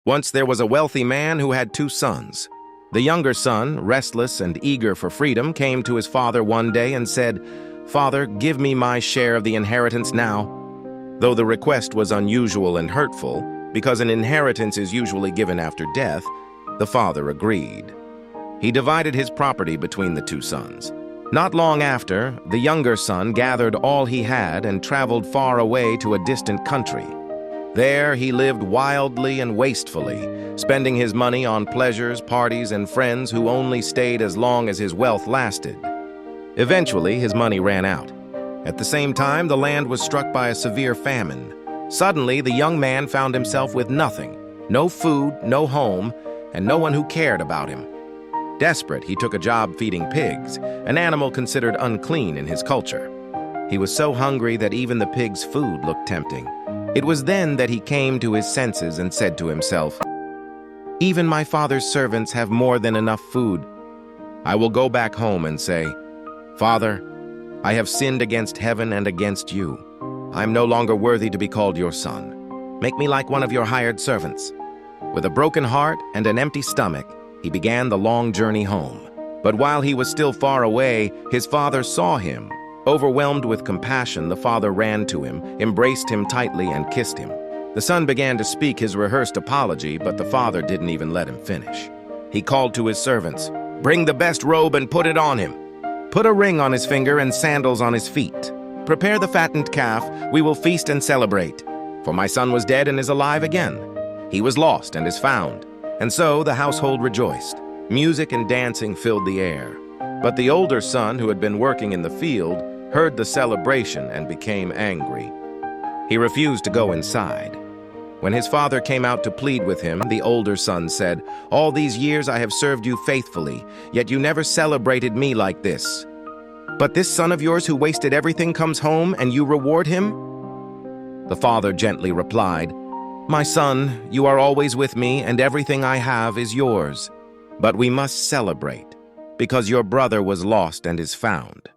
Once there was a wealthy man who had two sons. The younger son, restless and eager for freedom, came to his father one day and said, "Father, give me my share of the inheritance now." Though the request was unusual and hurtful, because an inheritance is usually given after death, the father agreed. He divided his property between the two sons. Not long after, the younger son gathered all he had and traveled far away to a distant country. There he lived wildly and wastefully, spending his money on pleasures, parties, and friends who only stayed as long as his wealth lasted. Eventually, his money ran out. At the same time, the land was struck by a severe famine. Suddenly, the young man found himself with nothing, no food, no home, and no one who cared about him. Desperate, he took a job feeding pigs, an animal considered unclean in his culture. He was so hungry that even the pigs' food looked tempting. It was then that he came to his senses and said to himself, "Even my father's servants have more than enough food. I will go back home and say, 'Father, I have sinned against heaven and against you. I am no longer worthy to be called your son. Make me like one of your hired servants.'" With a broken heart and an empty stomach, he began the long journey home. But while he was still far away, his father saw him. Overwhelmed with compassion, the father ran to him, embraced him tightly, and kissed him. The son began to speak his rehearsed apology, but the father didn't even let him finish. He called to his servants, "Bring the best robe and put it on him. Put a ring on his finger and sandals on his feet. Prepare the fattened calf, we will feast and celebrate. For my son was dead and is alive again. He was lost and is found." And so the household rejoiced. Music and dancing filled the air. But the older son, who had been working in the field, heard the celebration and became angry. He refused to go inside. When his father came out to plead with him, the older son said, "All these years I have served you faithfully, yet you never celebrated me like this. But this son of yours who wasted everything comes home and you reward him?" The father gently replied, "My son, you are always with me and everything I have is yours. But we must celebrate, because your brother was lost and is found."